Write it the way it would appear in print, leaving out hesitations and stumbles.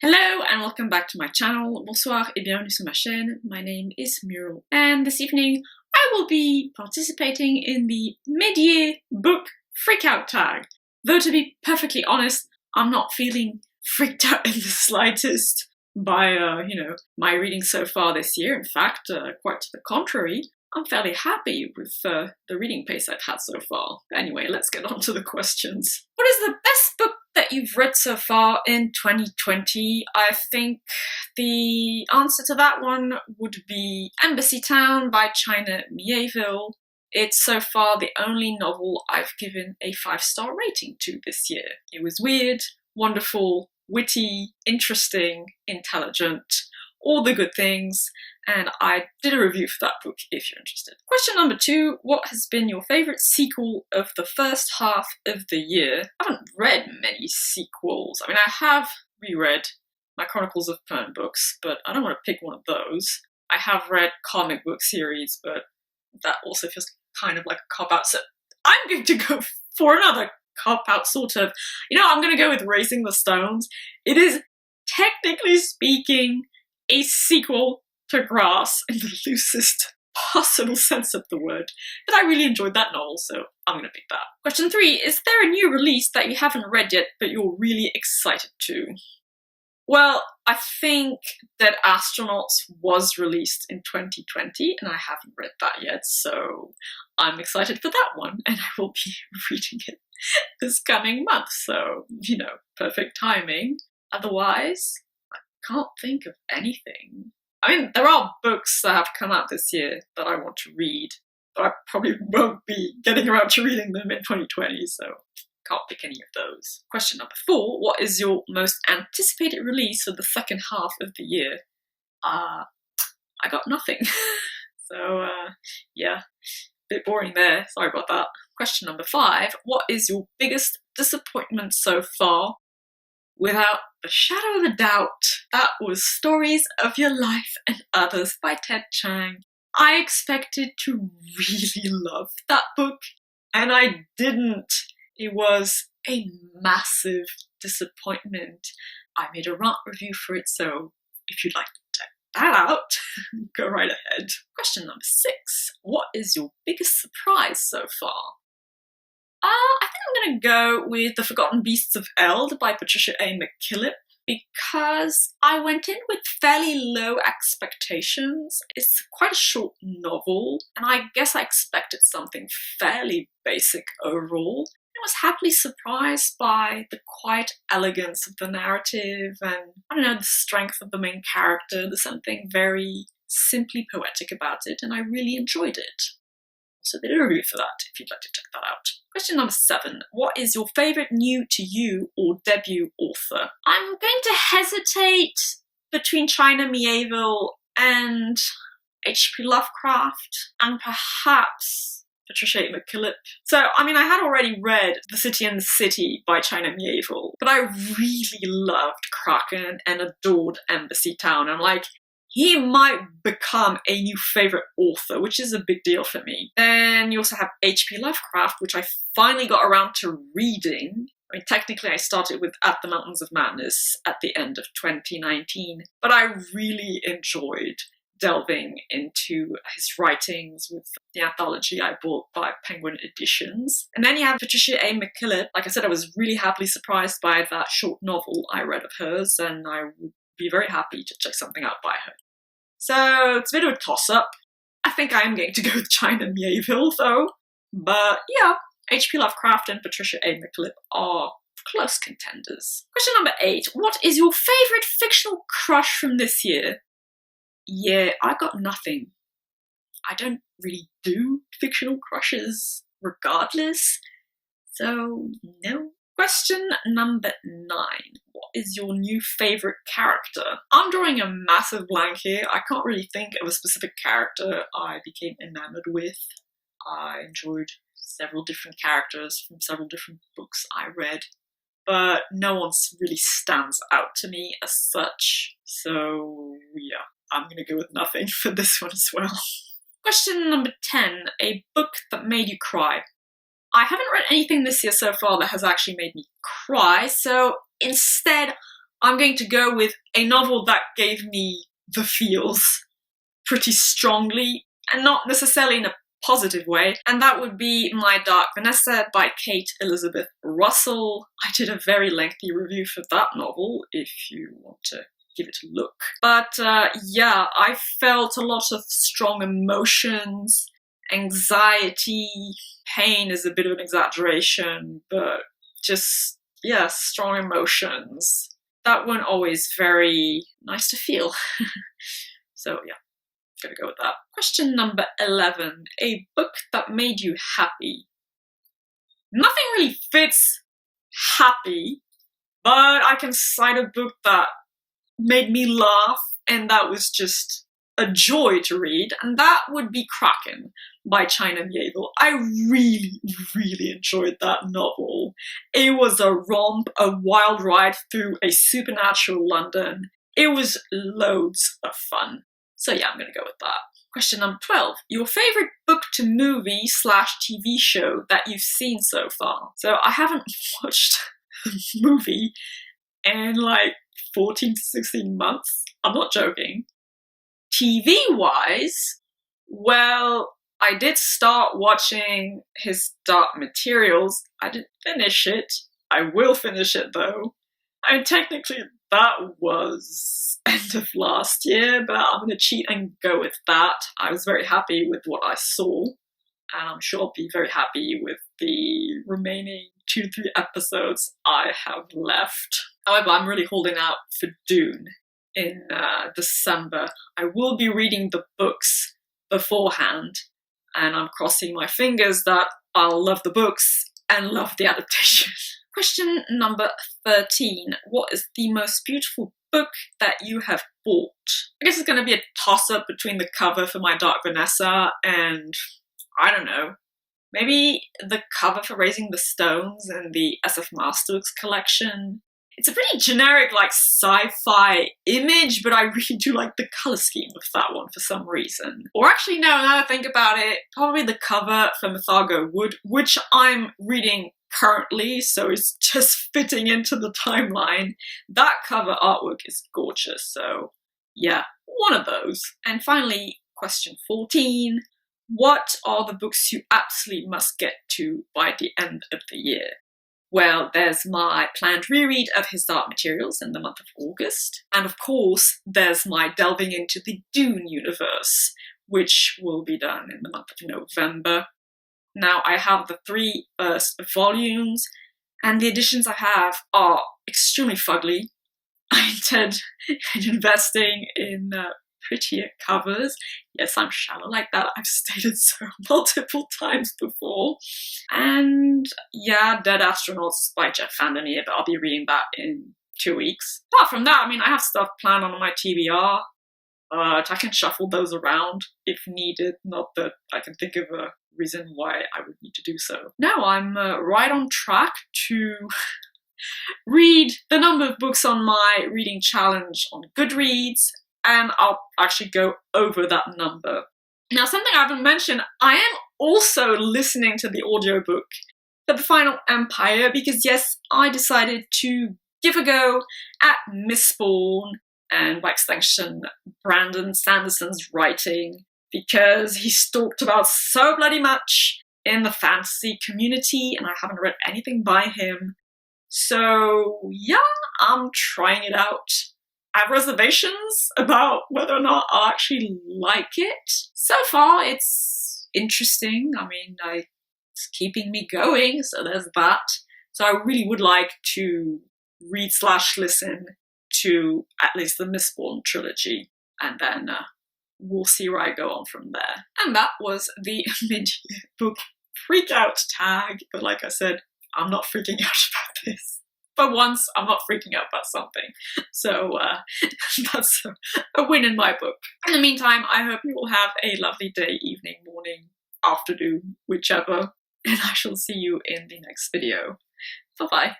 Hello and welcome back to my channel. Bonsoir et bienvenue sur ma chaîne. My name is Muriel and this evening I will be participating in the mid-year book freakout tag. Though to be perfectly honest, I'm not feeling freaked out in the slightest by, my reading so far this year. In fact, quite to the contrary, I'm fairly happy with the reading pace I've had so far. Anyway, let's get on to the questions. What is the best book that you've read so far in 2020? I think the answer to that one would be Embassy Town by China Mieville. It's so far the only novel I've given a 5-star rating to this year. It was weird, wonderful, witty, interesting, intelligent, all the good things, and I did a review for that book if you're interested. Question number 2, what has been your favourite sequel of the first half of the year? I haven't read many sequels. I mean, I have reread my Chronicles of Pern books, but I don't want to pick one of those. I have read comic book series, but that also feels kind of like a cop-out, so I'm going to go for another cop-out sort of. I'm going to go with Raising the Stones. It is, technically speaking, a sequel to Grass in the loosest possible sense of the word. But I really enjoyed that novel, so I'm going to pick that. Question 3, is there a new release that you haven't read yet, but you're really excited to? Well, I think that Astronauts was released in 2020, and I haven't read that yet, so I'm excited for that one, and I will be reading it this coming month, so, perfect timing. Otherwise, I can't think of anything. I mean, there are books that have come out this year that I want to read, but I probably won't be getting around to reading them in 2020, so can't pick any of those. Question number 4, what is your most anticipated release for the second half of the year? I got nothing. So, yeah, a bit boring there, sorry about that. Question number 5, what is your biggest disappointment so far? Without a shadow of a doubt, that was Stories of Your Life and Others by Ted Chiang. I expected to really love that book, and I didn't. It was a massive disappointment. I made a rant review for it, so if you'd like to check that out, go right ahead. Question number 6, what is your biggest surprise so far? I think I'm going to go with The Forgotten Beasts of Eld by Patricia A. McKillip because I went in with fairly low expectations. It's quite a short novel, and I guess I expected something fairly basic overall. I was happily surprised by the quiet elegance of the narrative and, the strength of the main character. There's something very simply poetic about it, and I really enjoyed it. So I did a review for that if you'd like to check that out. Question number 7. What is your favourite new to you or debut author? I'm going to hesitate between China Mieville and H.P. Lovecraft and perhaps Patricia A. McKillip. So, I had already read The City and the City by China Mieville, but I really loved Kraken and adored Embassy Town. I'm like, he might become a new favourite author, which is a big deal for me. Then you also have H.P. Lovecraft, which I finally got around to reading. Technically I started with At the Mountains of Madness at the end of 2019, but I really enjoyed delving into his writings with the anthology I bought by Penguin Editions. And then you have Patricia A. McKillip. Like I said, I was really happily surprised by that short novel I read of hers, and I would be very happy to check something out by her. So it's a bit of a toss-up. I think I am going to go with China Mieville though. But yeah, H.P. Lovecraft and Patricia A. McKillip are close contenders. Question number 8. What is your favourite fictional crush from this year? Yeah, I got nothing. I don't really do fictional crushes regardless. So, no. Question number 9. What is your new favourite character? I'm drawing a massive blank here. I can't really think of a specific character I became enamoured with. I enjoyed several different characters from several different books I read, but no one really stands out to me as such. So, yeah, I'm going to go with nothing for this one as well. Question number 10. A book that made you cry. I haven't read anything this year so far that has actually made me cry, so instead I'm going to go with a novel that gave me the feels pretty strongly, and not necessarily in a positive way, and that would be My Dark Vanessa by Kate Elizabeth Russell. I did a very lengthy review for that novel, if you want to give it a look. But yeah, I felt a lot of strong emotions, anxiety, pain is a bit of an exaggeration, but just, yeah, strong emotions that weren't always very nice to feel. So yeah, gonna go with that. Question number 11, a book that made you happy. Nothing really fits happy, but I can cite a book that made me laugh and that was just a joy to read, and that would be Kraken by China Miéville. I really, really enjoyed that novel. It was a romp, a wild ride through a supernatural London. It was loads of fun. So yeah, I'm gonna go with that. Question number 12, your favorite book to movie / TV show that you've seen so far. So I haven't watched a movie in like 14 to 16 months. I'm not joking. TV-wise, well, I did start watching His Dark Materials. I didn't finish it. I will finish it though. And technically that was end of last year, but I'm gonna cheat and go with that. I was very happy with what I saw, and I'm sure I'll be very happy with the remaining 2 to 3 episodes I have left. However, I'm really holding out for Dune in December. I will be reading the books beforehand, and I'm crossing my fingers that I'll love the books and love the adaptation. Question number 13. What is the most beautiful book that you have bought? I guess it's going to be a toss-up between the cover for My Dark Vanessa and, I don't know, maybe the cover for Raising the Stones and the SF Masterworks collection. It's a pretty generic, like, sci-fi image, but I really do like the colour scheme of that one for some reason. Or actually, no, now I think about it, probably the cover for Mythago Wood, which I'm reading currently, so it's just fitting into the timeline. That cover artwork is gorgeous, so yeah, one of those. And finally, question 14. What are the books you absolutely must get to by the end of the year? Well, there's my planned reread of His Dark Materials in the month of August. And of course, there's my delving into the Dune universe, which will be done in the month of November. Now, I have the 3 first volumes, and the editions I have are extremely fugly. I intend investing in prettier covers. Yes, I'm shallow like that. I've stated so multiple times before. And yeah, Dead Astronauts by Jeff Vandermeer, but I'll be reading that in 2 weeks. Apart from that, I mean, I have stuff planned on my TBR. I can shuffle those around if needed. Not that I can think of a reason why I would need to do so. Now I'm right on track to read the number of books on my reading challenge on Goodreads, and I'll actually go over that number. Now, something I haven't mentioned, I am also listening to the audiobook for The Final Empire because, yes, I decided to give a go at Mistborn and, by extension, Brandon Sanderson's writing, because he's talked about so bloody much in the fantasy community, and I haven't read anything by him. So yeah, I'm trying it out. I have reservations about whether or not I'll actually like it. So far, it's interesting. I mean, it's keeping me going, so there's that. So I really would like to read / listen to at least the Mistborn trilogy, and then we'll see where I go on from there. And that was the mid-year book freak-out tag, but like I said, I'm not freaking out about this. For once, I'm not freaking out about something. So that's a win in my book. In the meantime, I hope you all have a lovely day, evening, morning, afternoon, whichever, and I shall see you in the next video. Bye-bye.